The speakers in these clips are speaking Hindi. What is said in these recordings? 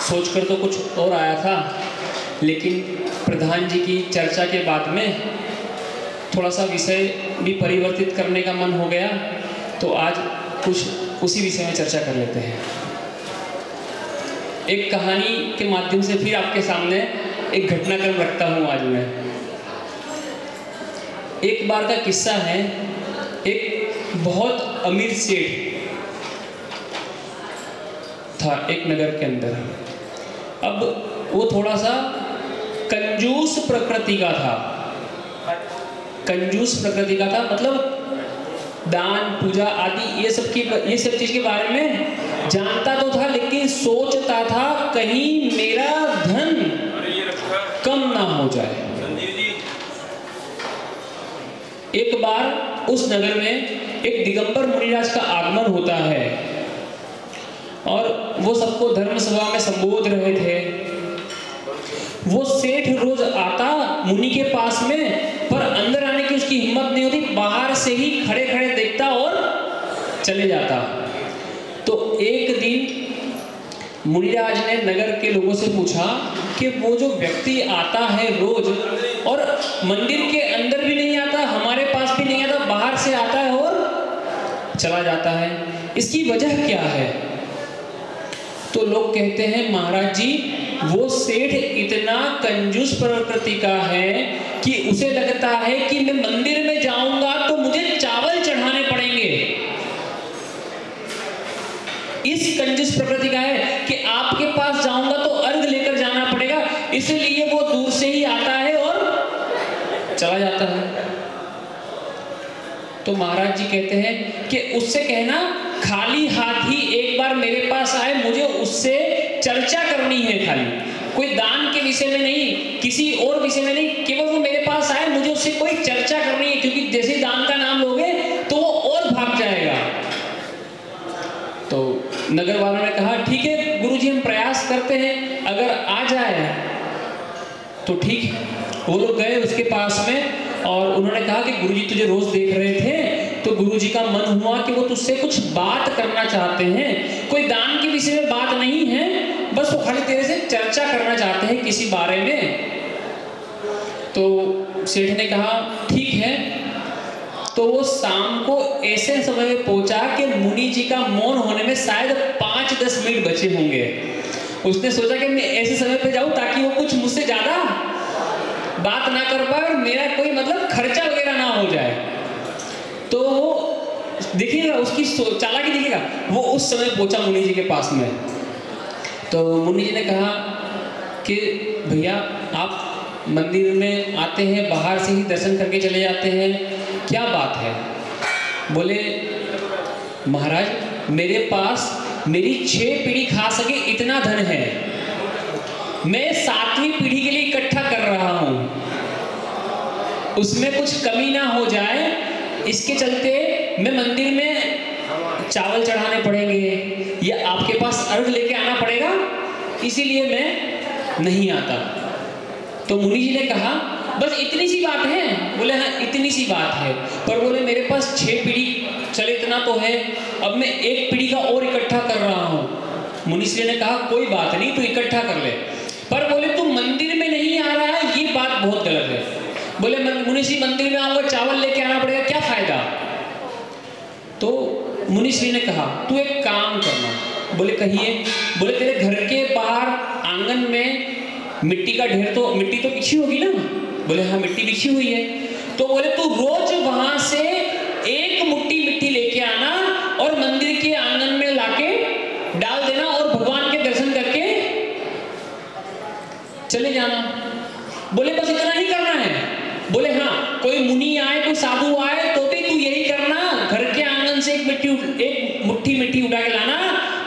सोचकर तो कुछ और आया था, लेकिन प्रधान जी की चर्चा के बाद में थोड़ा सा विषय भी परिवर्तित करने का मन हो गया, तो आज कुछ उसी विषय में चर्चा कर लेते हैं। एक कहानी के माध्यम से फिर आपके सामने एक घटनाक्रम रखता हूँ आज मैं। एक बार का किस्सा है, एक बहुत अमीर सेठ था एक नगर के अंदर। अब वो थोड़ा सा कंजूस प्रकृति का था। कंजूस प्रकृति का था मतलब दान पूजा आदि ये सब चीज के बारे में जानता तो था, लेकिन सोचता था कहीं मेरा धन कम ना हो जाए। एक बार उस नगर में एक दिगंबर मुनिराज का आगमन होता है और वो सबको धर्म सभा में संबोध रहे थे। वो सेठ रोज आता मुनि के पास में, पर अंदर आने की उसकी हिम्मत नहीं होती, बाहर से ही खड़े खड़े देखता और चले जाता। तो एक दिन मुनिराज ने नगर के लोगों से पूछा कि वो जो व्यक्ति आता है रोज और मंदिर के अंदर भी नहीं आता, हमारे पास भी नहीं आता, बाहर से आता है और चला जाता है, इसकी वजह क्या है? तो लोग कहते हैं महाराज जी वो सेठ इतना कंजूस प्रकृति का है कि उसे लगता है कि मैं मंदिर में जाऊंगा तो मुझे चावल चढ़ाने पड़ेंगे। इस कंजूस प्रकृति का है कि आपके पास जाऊंगा तो अर्घ लेकर जाना पड़ेगा, इसलिए वो दूर से ही आता है और चला जाता है। तो महाराज जी कहते हैं कि उससे कहना खाली हाथ ही एक बार मेरे पास आए, मुझे उससे चर्चा करनी है, खाली कोई दान के विषय में नहीं, किसी और विषय में नहीं, केवल वो मेरे पास आए, मुझे उससे कोई चर्चा करनी है, क्योंकि जैसे दान का नाम लोगे तो वो और भाग जाएगा। तो नगर वालों ने कहा ठीक है गुरुजी हम प्रयास करते हैं, अगर आ जाए तो ठीक है। वो लोग गए उसके पास में और उन्होंने कहा कि गुरुजी तुझे रोज देख रहे थे तो गुरुजी का मन हुआ कि वो तुझसे कुछ बात करना चाहते हैं, कोई दान के विषय में बात नहीं है, बस वो खाली तेरे से चर्चा करना चाहते हैं किसी बारे में। तो सेठ ने कहा ठीक है। तो वो शाम को ऐसे समय में पहुंचा कि मुनि जी का मौन होने में शायद 5-10 मिनट बचे होंगे। उसने सोचा कि मैं ऐसे समय पे जाऊं ताकि वो कुछ मुझसे ज्यादा बात ना कर पाए और मेरा कोई मतलब खर्चा वगैरह ना हो जाए। तो देखिएगा उसकी चालाकी देखिएगा, वो उस समय पहुंचा मुनि जी के पास में। तो मुनि जी ने कहा कि भैया आप मंदिर में आते हैं, बाहर से ही दर्शन करके चले जाते हैं, क्या बात है? बोले महाराज मेरे पास मेरी 6 पीढ़ी खा सके इतना धन है, मैं 7वीं पीढ़ी के लिए इकट्ठा कर रहा हूं, उसमें कुछ कमी ना हो जाए, इसके चलते मैं मंदिर में चावल चढ़ाने पड़ेंगे या आपके पास अर्घ लेके आना पड़ेगा, इसीलिए मैं नहीं आता। तो मुनि जी ने कहा बस इतनी सी बात है? बोले हाँ इतनी सी बात है, पर बोले मेरे पास 6 पीढ़ी चले इतना तो है, अब मैं 1 पीढ़ी का और इकट्ठा कर रहा हूँ। मुनि जी ने कहा कोई बात नहीं तू इकट्ठा कर ले, पर बोले तू मंदिर में नहीं आ रहा है ये बात बहुत गलत है। बोले मुनि जी मंदिर में आऊंगा चावल लेके आना पड़ेगा, क्या फायदा? तो मुनि श्री ने कहा तू एक काम करना। बोले कहिए? बोले तेरे घर के बाहर आंगन में मिट्टी का ढेर तो मिट्टी तो बिछी होगी ना? बोले हाँ मिट्टी बिछी हुई है। तो बोले तू रोज वहां से 1 मुट्ठी मिट्टी लेके आना और मंदिर के आंगन में लाके डाल देना और भगवान के दर्शन करके चले जाना। बोले बस इतना ही करना है? बोले हाँ कोई मुनि आए कोई साधु आए तो भी तू यही करना, घर के आंगन से 1 मुट्ठी मिट्टी उठा के लाना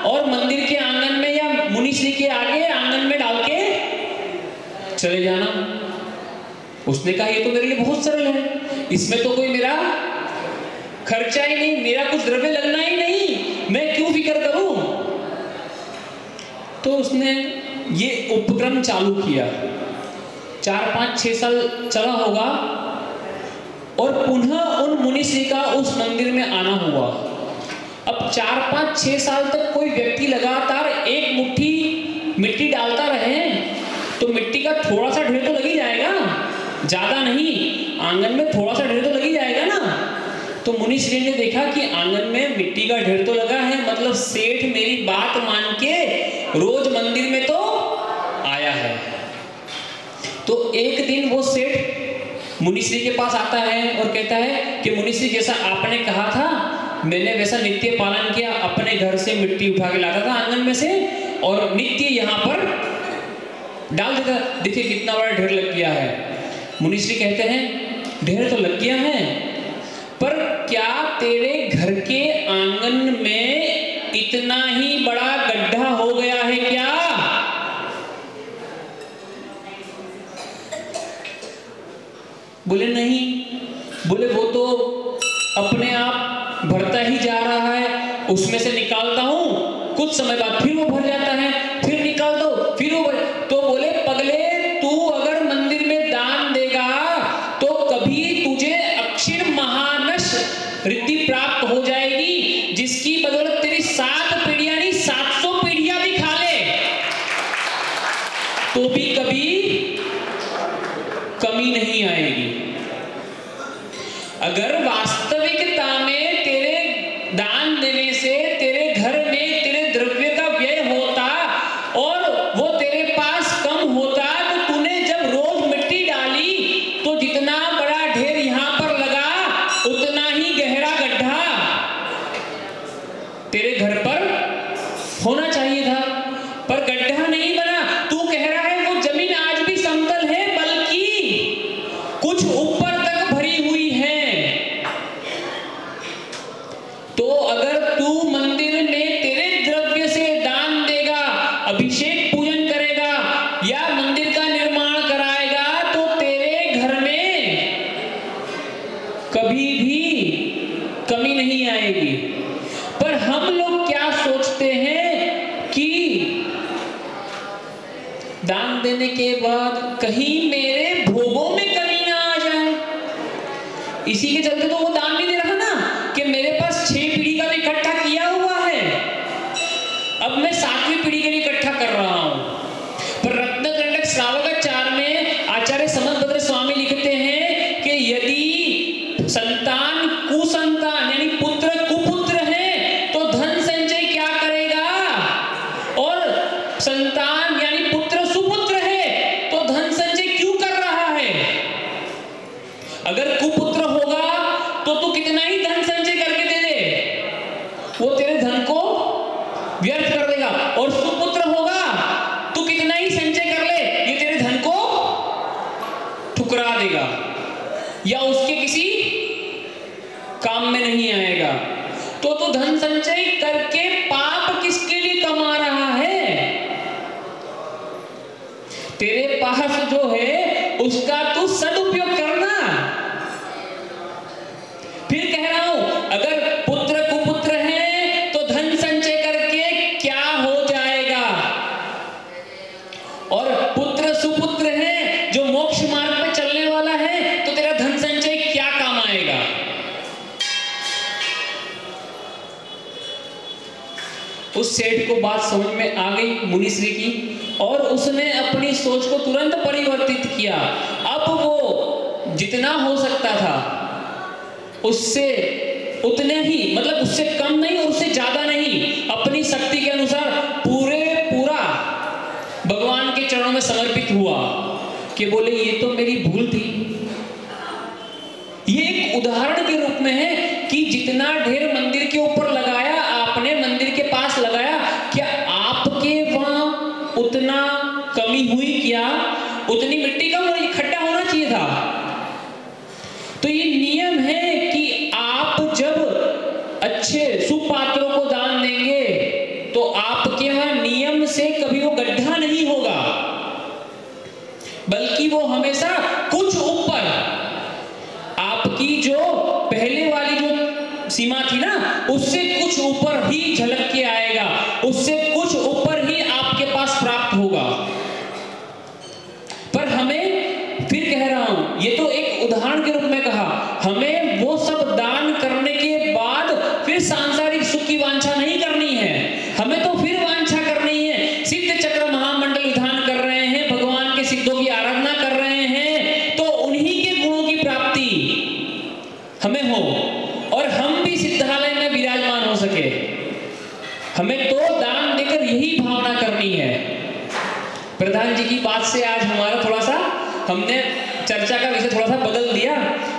और मंदिर के आंगन में या मुनि श्री के आगे आंगन में डाल के चले जाना। उसने कहा ये तो मेरे लिए बहुत सरल है, इसमें तो कोई मेरा खर्चा ही नहीं, मेरा कुछ द्रव्य लगना ही नहीं, मैं क्यों फिक्र करूं? तो उसने ये उपक्रम चालू किया, 4-5-6 साल चला होगा और पुनः उन मुनिषी का उस मंदिर में आना हुआ। अब 4-5-6 साल तक कोई व्यक्ति लगातार 1 मुट्ठी मिट्टी डालता रहे तो मिट्टी का थोड़ा सा ढेर तो लग ही जाएगा, ज्यादा नहीं, आंगन में थोड़ा सा ढेर तो लग ही जाएगा ना। तो मुनिश्री ने देखा कि आंगन में मिट्टी का ढेर तो लगा है, मतलब सेठ मेरी बात मान के रोज मंदिर में तो आया है। तो एक दिन वो सेठ मुनिश्री के पास आता है और कहता है कि मुनिश्री, जैसा आपने कहा था मैंने वैसा नित्य पालन किया, अपने घर से मिट्टी उठा के लाता था आंगन में से और नित्य यहाँ पर डाल देता, देखिए कितना बड़ा ढेर लग गया है। मुनिश्री कहते हैं ढेर तो लग गया है, पर क्या तेरे घर के आंगन में इतना ही बड़ा गड्ढा हो गया है क्या? बोले नहीं। बोले वो तो अपने आप भरता ही जा रहा है, उसमें से निकालता हूं, कुछ समय बाद फिर वो भर जाता है, फिर निकाल दो फिर वो भर। तो बोले पगले, तू अगर मंदिर में दान देगा तो कभी तुझे अक्षर महानश रिद्धि प्राप्त हो जाएगी, जिसकी बदौलत तेरी 7 पीढ़ियां नहीं 700 पीढ़ियां भी खा ले तो भी कभी कमी नहीं आएगी। अगर वास्तविकता में तेरे दान देने से तेरे घर में तेरे द्रव्य का व्यय होता और वो तेरे पास कम होता, तो तूने जब रोज मिट्टी डाली तो जितना बड़ा ढेर यहां पर लगा उतना ही गहरा गड्ढा तेरे घर पर होना चाहिए था, पर गड्ढा नहीं बना। तू कह रहा है वो जमीन आज भी समतल है, बल्कि कुछ ऊपर तक भरी हुई है। तो अगर तू मंदिर में तेरे द्रव्य से दान देगा, अभिषेक पूजन करेगा या मंदिर का निर्माण कराएगा, तो तेरे घर में कभी भी कमी नहीं आएगी। पर हम लोग क्या सोचते हैं कि दान देने के बाद कहीं मेरे भोगों में कमी ना आ जाए, इसी के चलते तो वो दान नहीं दे रहा ना कि मेरे पास 6 पीढ़ी का भी इकट्ठा किया हुआ है, अब मैं 7वीं पीढ़ी के लिए इकट्ठा कर रहा हूं। पर रत्नकंटक श्रावकाचार में आचार्य समदभद्र स्वामी लिखते हैं कि यदि संतान कुसंतान यानी पुत्र कुपुत्र है तो धन संचय क्या करेगा, और संतान यानी पुत्र सुपुत्र है तो धन संचय क्यों कर रहा है? अगर कुपुत्र होगा तो तू कितना ही धन संचय करके दे दे, वो तेरे धन को व्यर्थ कर देगा, और सुपुत्र होगा तू कितना ही संचय कर ले, ये तेरे धन को ठुकरा देगा या उसके किसी काम में नहीं आएगा। तो तू धन संचय करके पाप किसके लिए कमा रहा है? तेरे पास जो है उसका तू सदुपयोग करना। फिर कह रहा हूं, अगर पुत्र कुपुत्र है तो धन संचय करके क्या हो जाएगा, और पुत्र सुपुत्र है जो मोक्ष मार्ग पे चलने वाला है तो तेरा धन संचय क्या काम आएगा? उस सेठ को बात समझ में आ गई मुनिश्री की, और उसने अपनी सोच को तुरंत परिवर्तित किया। अब वो जितना हो सकता था उससे उतने ही, मतलब उससे कम नहीं और उससे ज्यादा नहीं, अपनी शक्ति के अनुसार पूरा भगवान के चरणों में समर्पित हुआ कि बोले ये तो मेरी भूल थी। ये एक उदाहरण के रूप में है कि जितना ढेर मंदिर के ऊपर लगाया, आपने मंदिर के पास लगाया, क्या आपके वहां उतना कमी हुई क्या? उतनी मिट्टी का इकट्ठा होना चाहिए था। तो ये नियम है कि आप जब अच्छे सुपात्रों को दान देंगे तो आपके यहां नियम से कभी वो गड्ढा नहीं होगा, बल्कि वो हमेशा कुछ ऊपर, आपकी जो पहले वाली जो सीमा थी ना उससे कुछ ऊपर ही झलक के आएगा, उससे कुछ ऊपर ही आपके पास प्राप्त होगा। पर हमें, फिर कह रहा हूं, ये तो एक उदाहरण के रूप में कहा, हमें वो सब दान करने के बाद फिर सांसारिक सुख की वांछा नहीं करनी है, हमें तो फिर वांछा करनी है सिद्ध चक्र महा हमें हो और हम भी सिद्धालय में विराजमान हो सके। हमें तो दान देकर यही भावना करनी है। प्रधान जी की बात से आज हमारा थोड़ा सा, हमने चर्चा का विषय थोड़ा सा बदल दिया,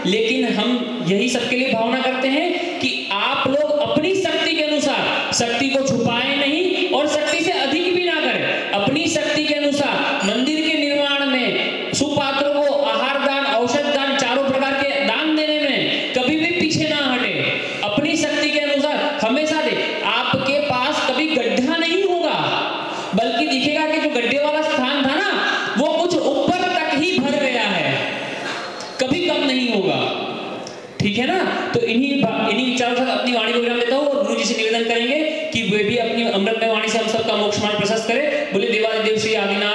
लेकिन हम यही सबके लिए भावना करते हैं कि आप लोग अपनी शक्ति के अनुसार शक्ति को छुपाएं नहीं और शक्ति से अधिक भी ना करें। अपनी शक्ति के अनुसार मंदिर के निर्माण में सुपात्रों को आहार दान, औषध दान, चारों प्रकार के दान देने में कभी भी पीछे ना हटे। अपनी शक्ति के अनुसार हमेशा दे। आपके पास कभी गड्ढा नहीं होगा, बल्कि दिखेगा कि जो गड्ढे वाला स्थान था ना, वो कुछ ऊपर तक ही भर गया है, कभी कम नहीं होगा। ठीक है ना? तो इन्हीं विचारों से अपनी वाणी को विराम देता हूँ और गुरु जी से निवेदन करेंगे कि वे भी अपनी अमृतमय वाणी से हम सबका मोक्ष मार्ग प्रशस्त करें। बोले देवादिदेव श्री आदिनाथ